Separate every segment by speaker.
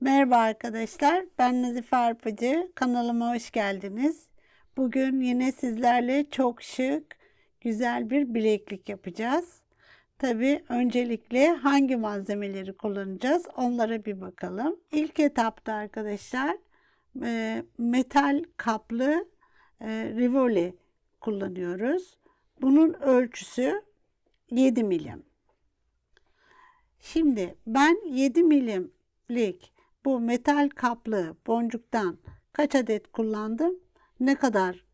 Speaker 1: Merhaba arkadaşlar, ben Nazife Arpacı. Kanalıma hoş geldiniz. Bugün yine sizlerle çok şık, güzel bir bileklik yapacağız. Tabii öncelikle hangi malzemeleri kullanacağız onlara bir bakalım. İlk etapta arkadaşlar metal kaplı rivoli kullanıyoruz. Bunun ölçüsü 7 milim. Şimdi ben 7 milimlik bu metal kaplı boncuktan kaç adet kullandım? Ne kadar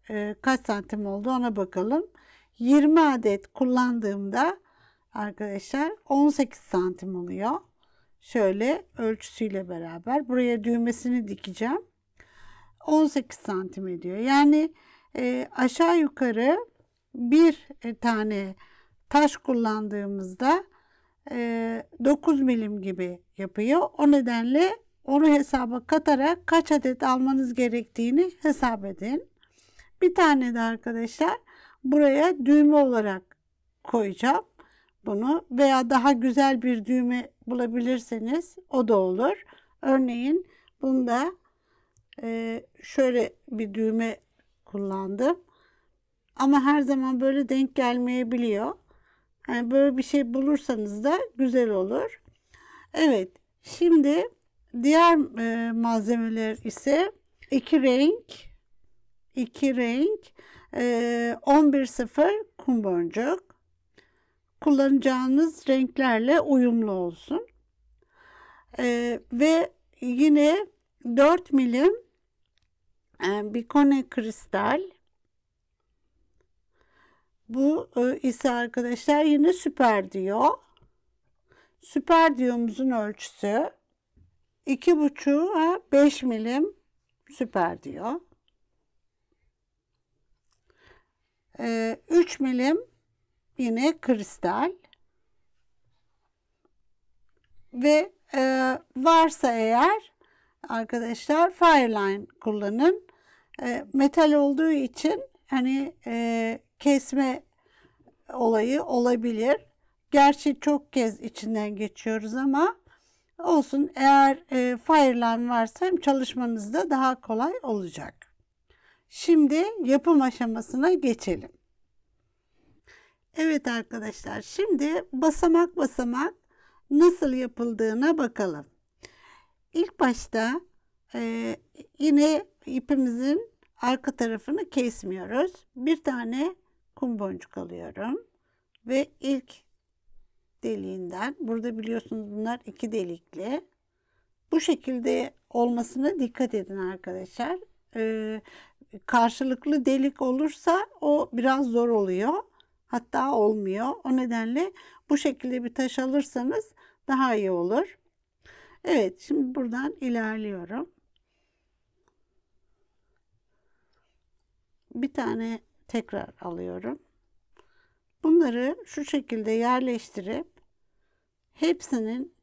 Speaker 1: kaç santim oldu ona bakalım. 20 adet kullandığımda arkadaşlar 18 santim oluyor. Şöyle ölçüsüyle beraber buraya düğmesini dikeceğim. 18 santim ediyor. Yani aşağı yukarı bir tane taş kullandığımızda 9 milim gibi yapıyor. O nedenle onu hesaba katarak kaç adet almanız gerektiğini hesap edin. Bir tane de arkadaşlar buraya düğme olarak koyacağım bunu veya daha güzel bir düğme bulabilirseniz o da olur. Örneğin bunda şöyle bir düğme kullandım. Ama her zaman böyle denk gelmeyebiliyor. Yani böyle bir şey bulursanız da güzel olur. Evet, şimdi diğer malzemeler ise iki renk 11.0 kum boncuk. Kullanacağınız renklerle uyumlu olsun. Ve yine 4 milim bikone kristal. Bu ise arkadaşlar yine süper diyor. Süper diyomuzun ölçüsü 2,5'a 5 milim süper diyor. 3 milim yine kristal. Ve varsa eğer arkadaşlar Fireline kullanın. Metal olduğu için hani kesme olayı olabilir. Gerçi çok kez içinden geçiyoruz ama olsun, eğer Fireline varsa hem çalışmanız da daha kolay olacak. Şimdi yapım aşamasına geçelim. Evet arkadaşlar, şimdi basamak basamak nasıl yapıldığına bakalım. İlk başta yine ipimizin arka tarafını kesmiyoruz. Bir tane kum boncuk alıyorum ve ilk deliğinden, burada biliyorsunuz bunlar iki delikli, bu şekilde olmasına dikkat edin arkadaşlar. Karşılıklı delik olursa o biraz zor oluyor, hatta olmuyor. O nedenle bu şekilde bir taş alırsanız daha iyi olur. Evet, şimdi buradan ilerliyorum. Bir tane tekrar alıyorum. Bunları şu şekilde yerleştirip hepsinin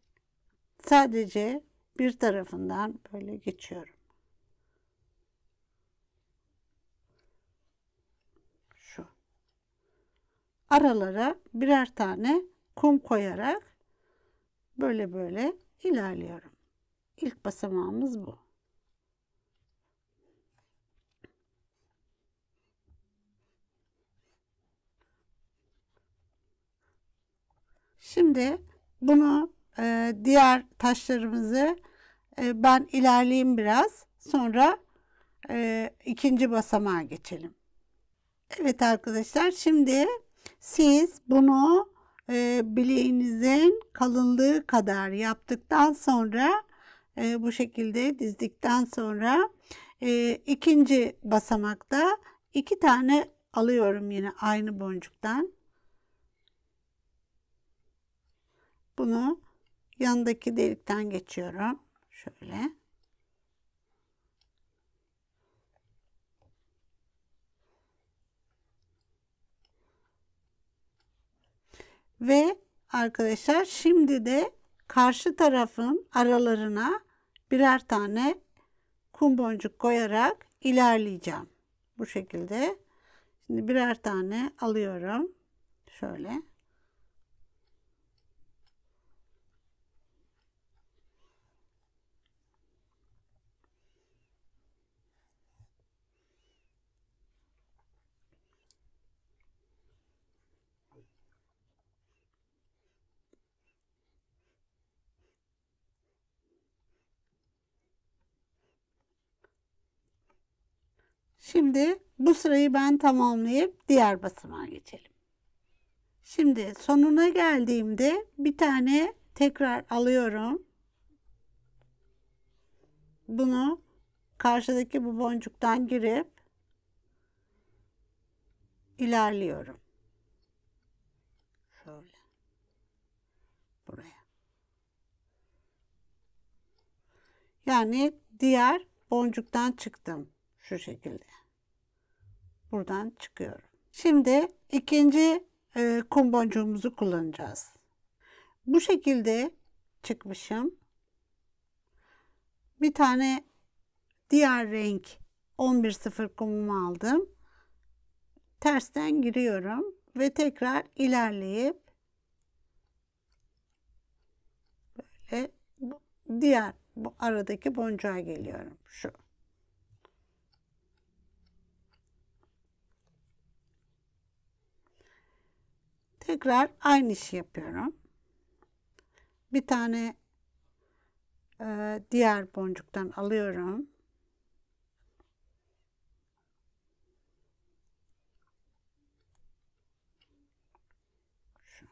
Speaker 1: sadece bir tarafından böyle geçiyorum. Şu. Aralara birer tane kum koyarak böyle böyle ilerliyorum. İlk basamağımız bu. Şimdi bunu diğer taşlarımızı ben ilerleyeyim biraz. Sonra ikinci basamağa geçelim. Evet arkadaşlar, şimdi siz bunu bileğinizin kalınlığı kadar yaptıktan sonra bu şekilde dizdikten sonra ikinci basamakta iki tane alıyorum yine aynı boncuktan. Bunu yandaki delikten geçiyorum. Şöyle. Ve arkadaşlar şimdi de karşı tarafın aralarına birer tane kum boncuk koyarak ilerleyeceğim. Bu şekilde. Şimdi birer tane alıyorum. Şöyle. Şimdi bu sırayı ben tamamlayıp diğer basamağa geçelim. Şimdi sonuna geldiğimde bir tane tekrar alıyorum. Bunu karşıdaki bu boncuktan girip ilerliyorum. Şöyle. Buraya. Yani diğer boncuktan çıktım. Şu şekilde. Buradan çıkıyorum. Şimdi ikinci kum boncuğumuzu kullanacağız. Bu şekilde çıkmışım. Bir tane diğer renk 11.0 kumumu aldım. Tersten giriyorum ve tekrar ilerleyip böyle diğer bu aradaki boncuğa geliyorum. Şu. Tekrar aynı işi yapıyorum. Bir tane diğer boncuktan alıyorum. Şu.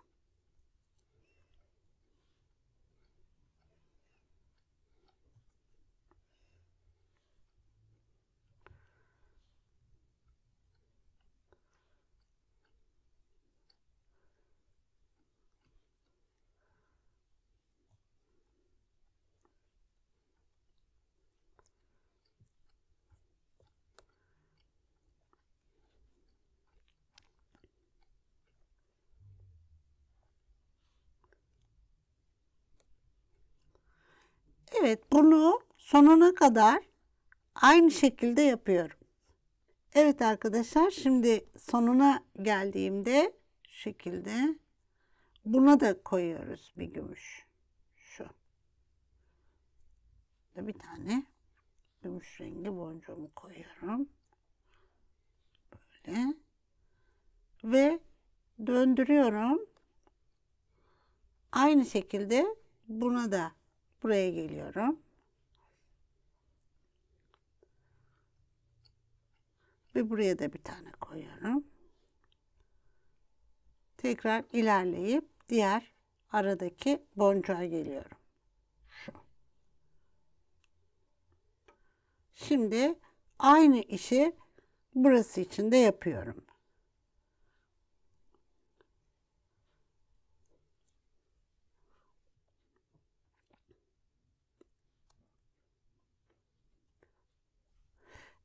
Speaker 1: Evet, bunu sonuna kadar aynı şekilde yapıyorum. Evet arkadaşlar, şimdi sonuna geldiğimde şu şekilde buna da koyuyoruz bir gümüş. Şu. Bir tane gümüş rengi boncuğumu koyuyorum. Böyle. Ve döndürüyorum. Aynı şekilde buna da buraya geliyorum. Ve buraya da bir tane koyuyorum. Tekrar ilerleyip diğer aradaki boncuğa geliyorum. Şu. Şimdi aynı işi burası için de yapıyorum.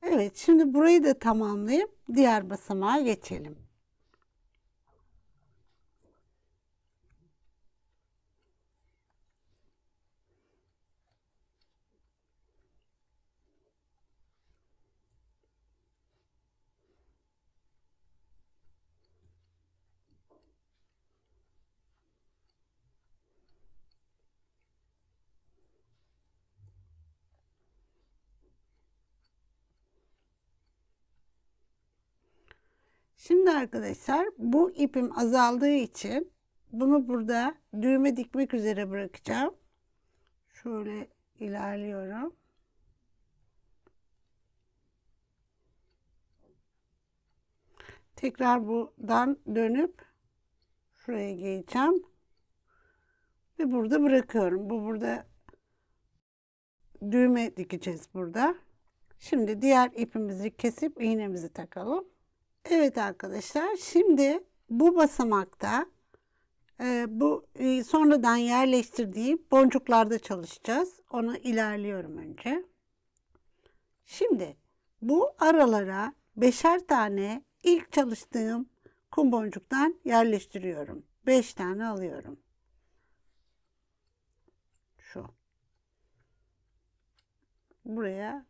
Speaker 1: Evet, şimdi burayı da tamamlayıp diğer basamağa geçelim. Şimdi arkadaşlar bu ipim azaldığı için bunu burada düğme dikmek üzere bırakacağım. Şöyle ilerliyorum. Tekrar buradan dönüp şuraya geleceğim. Ve burada bırakıyorum. Bu burada düğme dikeceğiz burada. Şimdi diğer ipimizi kesip iğnemizi takalım. Evet arkadaşlar, şimdi bu basamakta bu sonradan yerleştirdiğim boncuklarda çalışacağız. Ona ilerliyorum önce. Şimdi bu aralara beşer tane ilk çalıştığım kum boncuktan yerleştiriyorum. 5 tane alıyorum. Şu. Buraya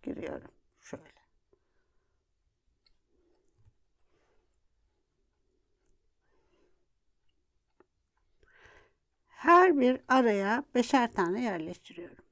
Speaker 1: giriyorum. Şöyle. Her bir araya beşer tane yerleştiriyorum.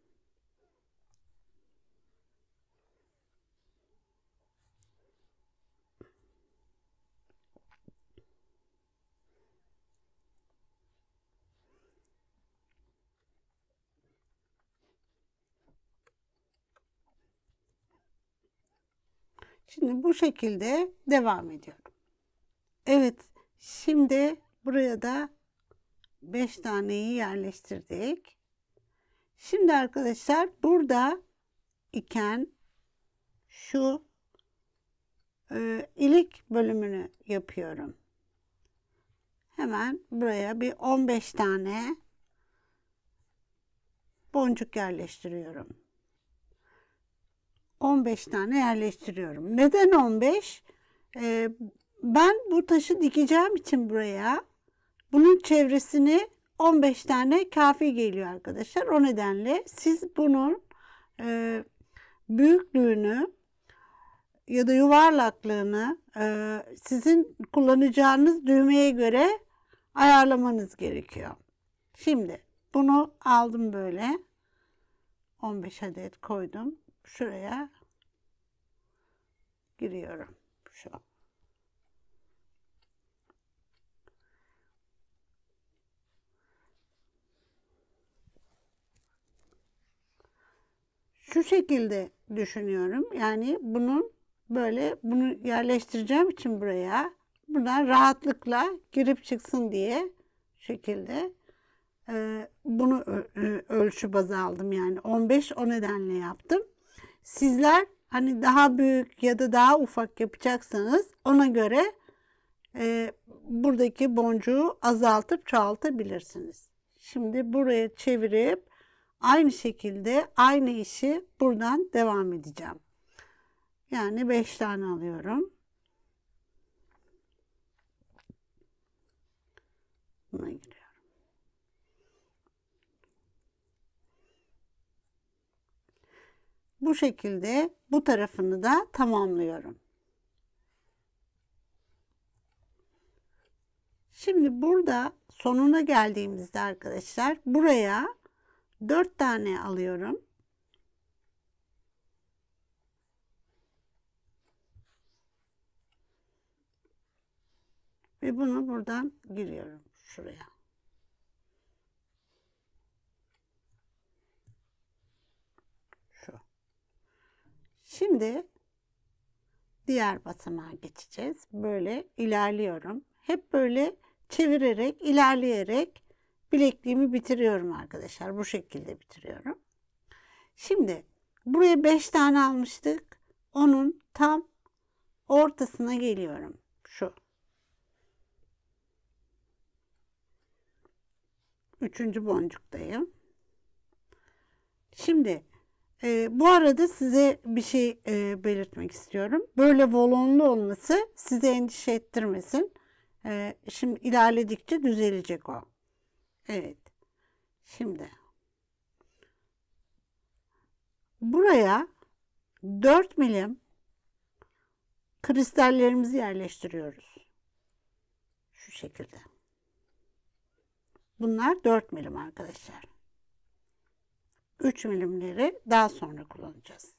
Speaker 1: Şimdi bu şekilde devam ediyorum. Evet, şimdi buraya da 5 taneyi yerleştirdik. Şimdi arkadaşlar burada iken şu ilik bölümünü yapıyorum. Hemen buraya bir 15 tane boncuk yerleştiriyorum. 15 tane yerleştiriyorum. Neden 15? Ben bu taşı dikeceğim için buraya bunun çevresini 15 tane kafi geliyor arkadaşlar. O nedenle siz bunun büyüklüğünü ya da yuvarlaklığını sizin kullanacağınız düğmeye göre ayarlamanız gerekiyor. Şimdi bunu aldım böyle. 15 adet koydum. Şuraya giriyorum. Şu. Şu şekilde düşünüyorum. Yani bunu yerleştireceğim için buraya buradan rahatlıkla girip çıksın diye şekilde bunu ölçü baz aldım. Yani 15 o nedenle yaptım. Sizler hani daha büyük ya da daha ufak yapacaksanız ona göre buradaki boncuğu azaltıp çoğaltabilirsiniz. Şimdi buraya çevirip aynı şekilde aynı işi buradan devam edeceğim. Yani 5 tane alıyorum. Buna giriyorum. Bu şekilde bu tarafını da tamamlıyorum. Şimdi burada sonuna geldiğimizde arkadaşlar buraya 4 tane alıyorum. Ve bunu buradan giriyorum şuraya. Şu. Şimdi diğer basamağa geçeceğiz. Böyle ilerliyorum. Hep böyle çevirerek, ilerleyerek bilekliğimi bitiriyorum arkadaşlar. Bu şekilde bitiriyorum. Şimdi buraya 5 tane almıştık. Onun tam ortasına geliyorum. Şu. Üçüncü boncuktayım. Şimdi bu arada size bir şey belirtmek istiyorum. Böyle volumlu olması size endişe ettirmesin. Şimdi ilerledikçe düzelecek o. Evet. Şimdi buraya 4 milim kristallerimizi yerleştiriyoruz. Şu şekilde. Bunlar 4 milim arkadaşlar. 3 milimleri daha sonra kullanacağız.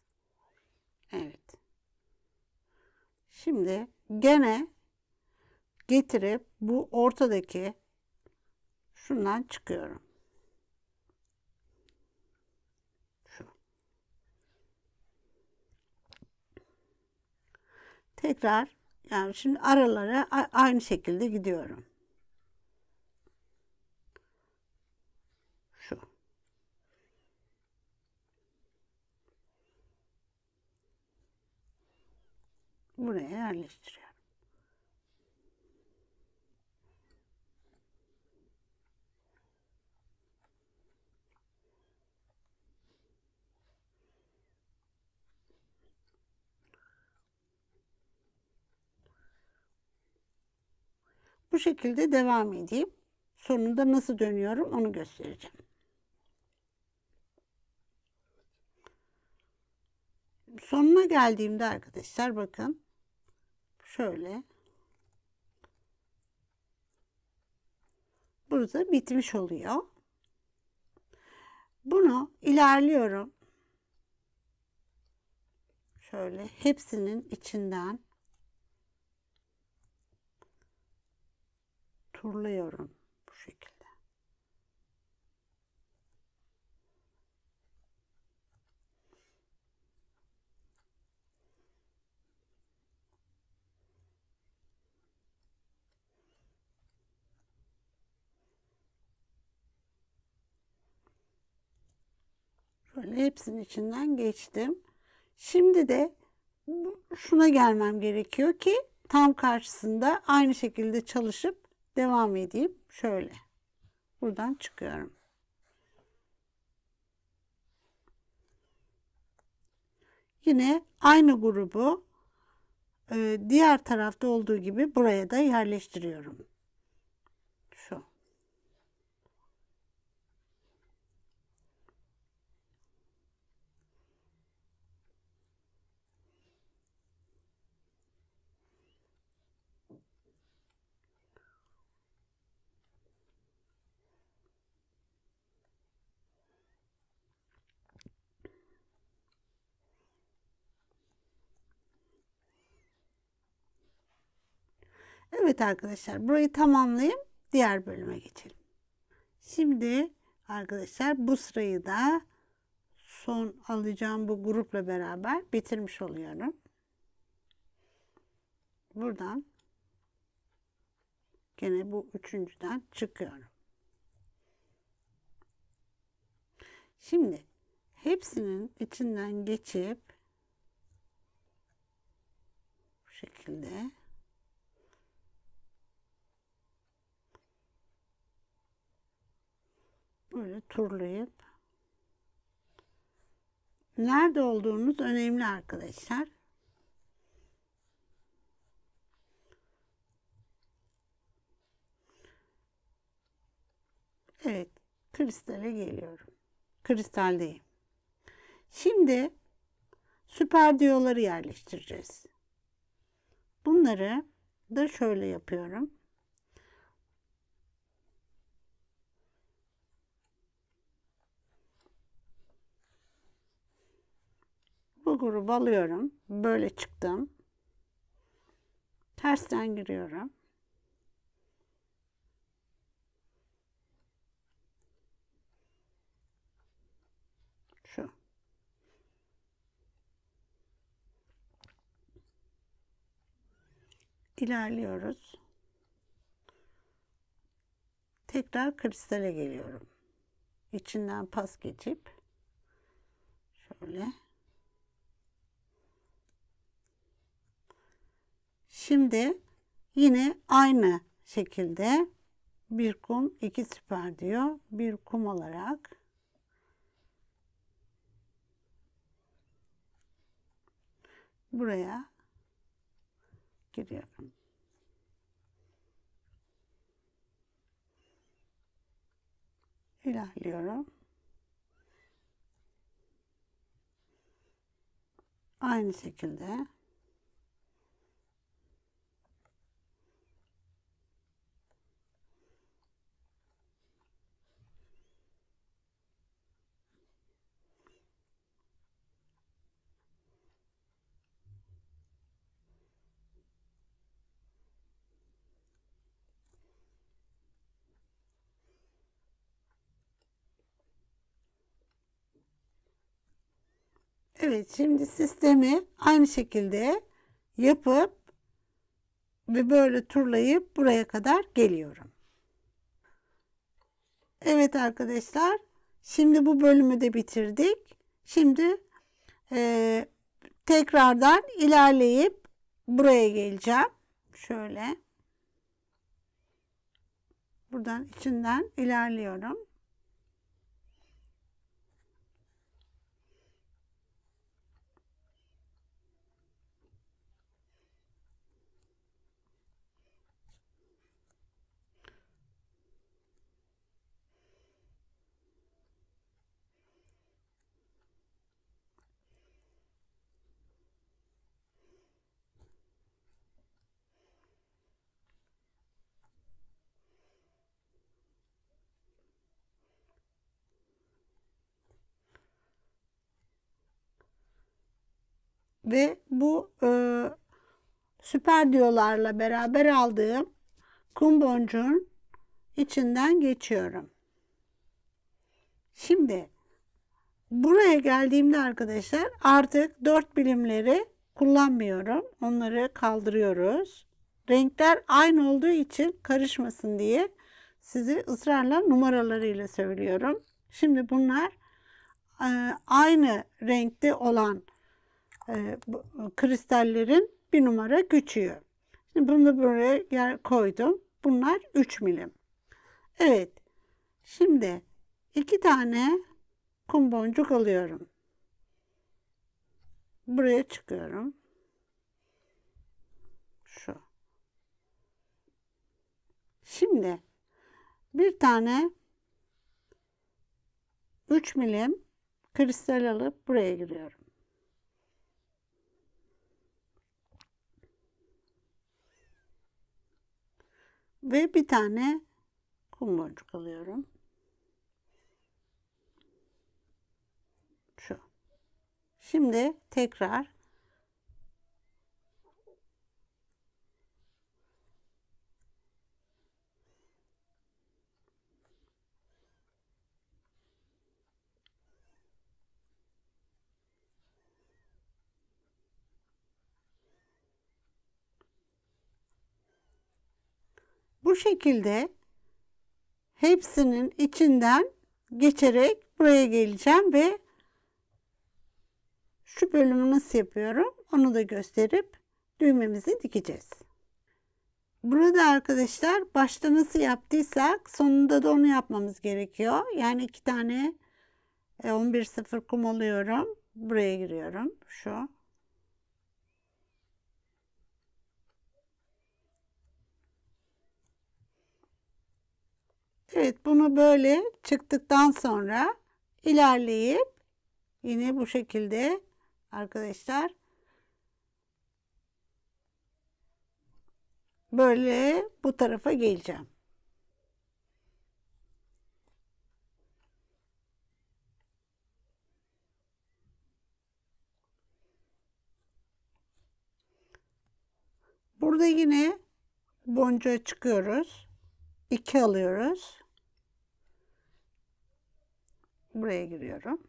Speaker 1: Evet. Şimdi gene getirip bu ortadaki şundan çıkıyorum. Şu. Tekrar yani şimdi aralara aynı şekilde gidiyorum. Şu. Buraya yerleştiriyorum. Bu şekilde devam edeyim. Sonunda nasıl dönüyorum onu göstereceğim. Sonuna geldiğimde arkadaşlar bakın şöyle burada bitmiş oluyor. Bunu ilerliyorum. Şöyle hepsinin içinden turluyorum bu şekilde. Şöyle hepsinin içinden geçtim. Şimdi de şuna gelmem gerekiyor ki tam karşısında aynı şekilde çalışıp devam edeyim. Şöyle. Buradan çıkıyorum. Yine aynı grubu diğer tarafta olduğu gibi buraya da yerleştiriyorum. Şu. Evet arkadaşlar, burayı tamamlayayım. Diğer bölüme geçelim. Şimdi arkadaşlar bu sırayı da son alacağım bu grupla beraber bitirmiş oluyorum. Buradan gene bu üçüncüden çıkıyorum. Şimdi hepsinin içinden geçip bu şekilde böyle turlayıp, nerede olduğunuz önemli arkadaşlar. Evet, kristale geliyorum. Kristaldeyim. Şimdi süper diyoları yerleştireceğiz. Bunları da şöyle yapıyorum. Bu grubu alıyorum. Böyle çıktım. Tersten giriyorum. Şu. İlerliyoruz. Tekrar kristale geliyorum. İçinden pas geçip şöyle. Şimdi yine aynı şekilde bir kum, iki süper diyor. Bir kum olarak buraya giriyorum. İlerliyorum. Aynı şekilde evet, şimdi sistemi aynı şekilde yapıp ve böyle turlayıp buraya kadar geliyorum. Evet arkadaşlar, şimdi bu bölümü de bitirdik. Şimdi tekrardan ilerleyip buraya geleceğim. Şöyle. Buradan içinden ilerliyorum. Ve bu süper diyolarla beraber aldığım kum boncuğun içinden geçiyorum. Şimdi buraya geldiğimde arkadaşlar artık 4 birimleri kullanmıyorum. Onları kaldırıyoruz. Renkler aynı olduğu için karışmasın diye sizi ısrarla numaralarıyla söylüyorum. Şimdi bunlar aynı renkte olan kristallerin bir numara küçüğü. Şimdi bunu buraya koydum. Bunlar 3 milim. Evet. Şimdi 2 tane kum boncuk alıyorum. Buraya çıkıyorum. Şu. Şimdi bir tane 3 milim kristal alıp buraya giriyorum. Ve bir tane kum boncuk alıyorum. Şu. Şimdi tekrar bu şekilde hepsinin içinden geçerek buraya geleceğim ve şu bölümü nasıl yapıyorum onu da gösterip düğmemizi dikeceğiz. Burada arkadaşlar başta nasıl yaptıysak sonunda da onu yapmamız gerekiyor. Yani 2 tane 11.0 kum alıyorum. Buraya giriyorum. Şu. Evet, bunu böyle çıktıktan sonra ilerleyip yine bu şekilde arkadaşlar böyle bu tarafa geleceğim. Burada yine boncuğa çıkıyoruz. 2 alıyoruz. Buraya giriyorum.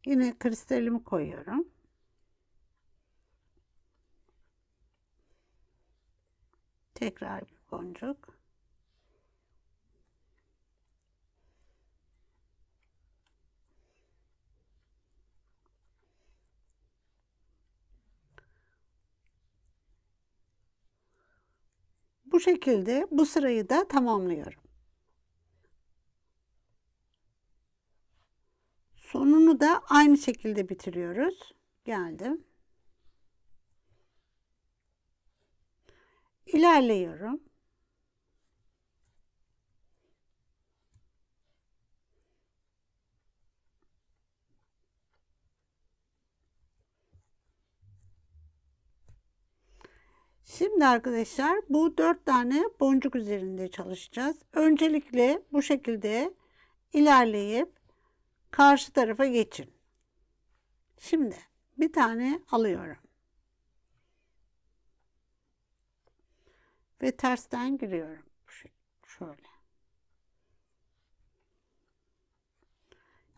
Speaker 1: Yine kristalimi koyuyorum. Tekrar bir boncuk. Bu şekilde bu sırayı da tamamlıyorum. Sonunu da aynı şekilde bitiriyoruz. Geldim. İlerliyorum. Şimdi arkadaşlar bu 4 tane boncuk üzerinde çalışacağız. Öncelikle bu şekilde ilerleyip karşı tarafa geçin. Şimdi bir tane alıyorum. Ve tersten giriyorum. Şöyle.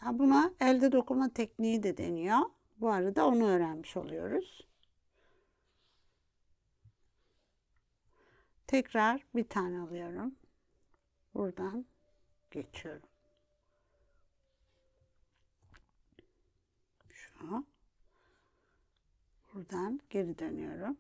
Speaker 1: Ya buna elde dokuma tekniği de deniyor. Bu arada onu öğrenmiş oluyoruz. Tekrar bir tane alıyorum. Buradan geçiyorum. Şu. Buradan geri dönüyorum.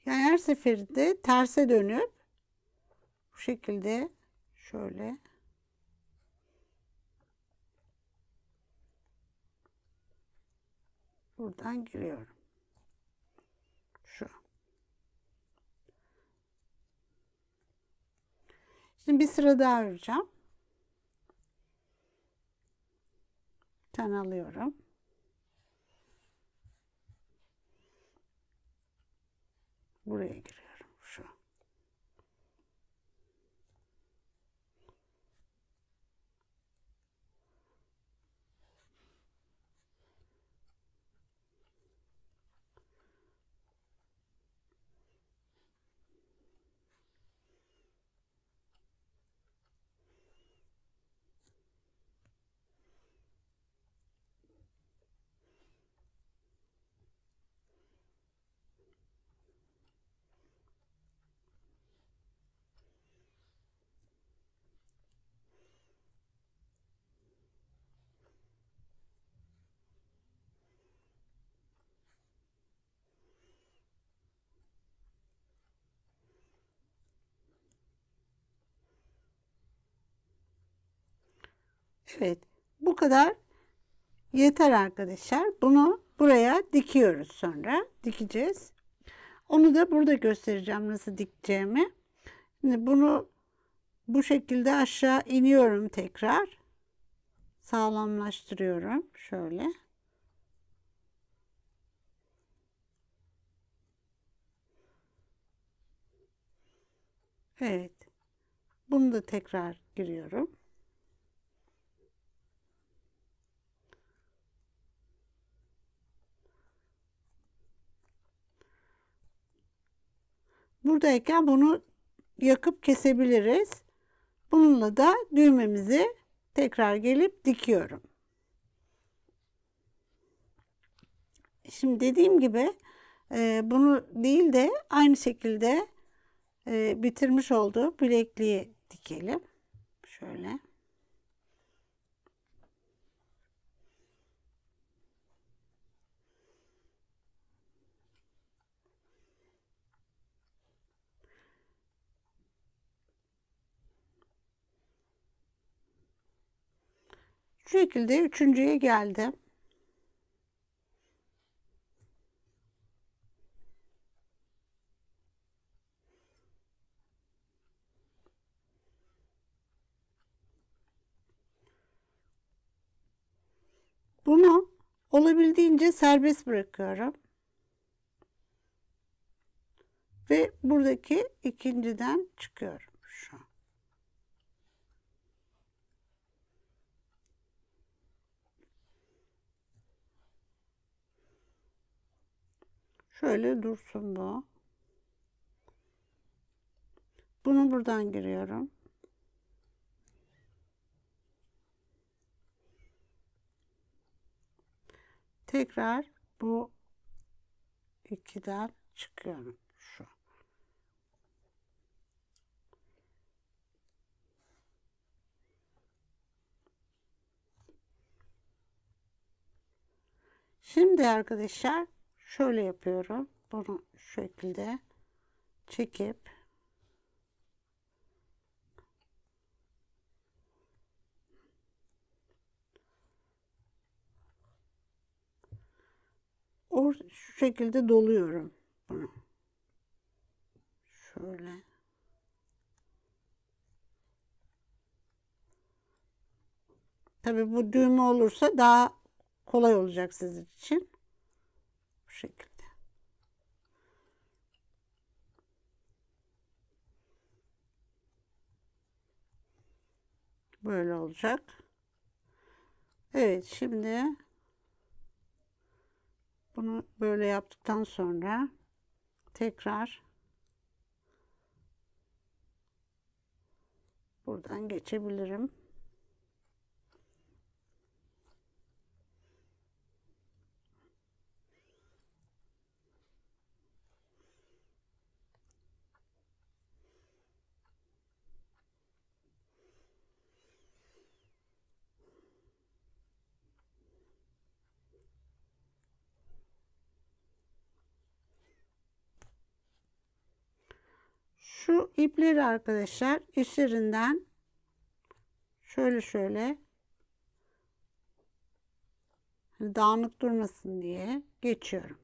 Speaker 1: Yani her seferinde terse dönüp bu şekilde şöyle buradan giriyorum. Şu. Şimdi bir sıra daha öreceğim. Bir tane alıyorum. Buraya giriyorum. Şu. Evet, bu kadar yeter arkadaşlar. Bunu buraya dikiyoruz sonra. Dikeceğiz. Onu da burada göstereceğim nasıl dikeceğimi. Şimdi bunu bu şekilde aşağı iniyorum tekrar. Sağlamlaştırıyorum. Şöyle. Evet. Bunu da tekrar giriyorum. Buradayken bunu yakıp kesebiliriz. Bununla da düğmemizi tekrar gelip dikiyorum. Şimdi dediğim gibi bunu değil de aynı şekilde bitirmiş olduğu bilekliği dikelim. Şöyle. Şu şekilde üçüncüye geldim. Bunu olabildiğince serbest bırakıyorum. Ve buradaki ikinciden çıkıyorum şu an. Şöyle dursun bu. Bunu buradan giriyorum. Tekrar bu ikiden çıkıyorum. Şu. Şimdi arkadaşlar şöyle yapıyorum. Bunu şu şekilde çekip şu şekilde doluyorum bunu. Şöyle. Tabii bu düğme olursa daha kolay olacak sizin için. Bu şekilde. Böyle olacak. Evet, şimdi bunu böyle yaptıktan sonra tekrar buradan geçebilirim. Şu ipleri arkadaşlar içlerinden şöyle dağınık durmasın diye geçiyorum.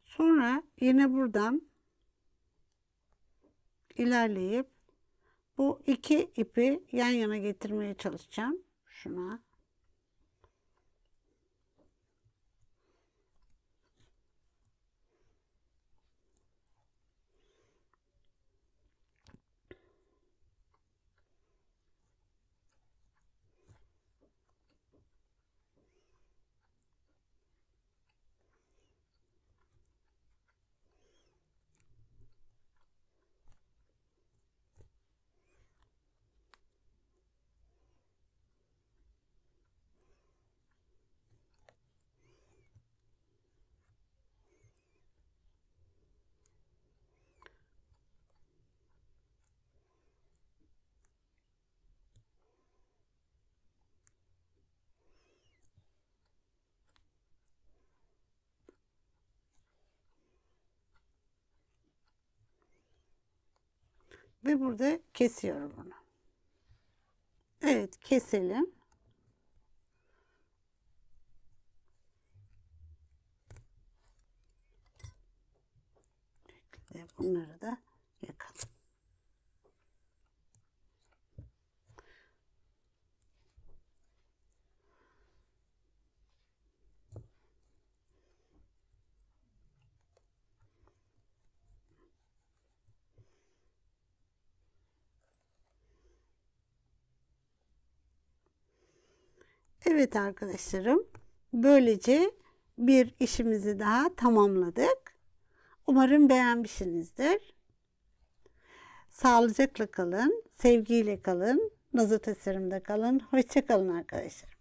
Speaker 1: Sonra yine buradan ilerleyip bu iki ipi yan yana getirmeye çalışacağım. Şuna. Ve burada kesiyorum bunu. Evet, keselim. Ve bunları da yakalım. Evet arkadaşlarım, böylece bir işimizi daha tamamladık. Umarım beğenmişsinizdir. Sağlıcakla kalın, sevgiyle kalın, Nazo Tasarım'da kalın. Hoşça kalın arkadaşlar.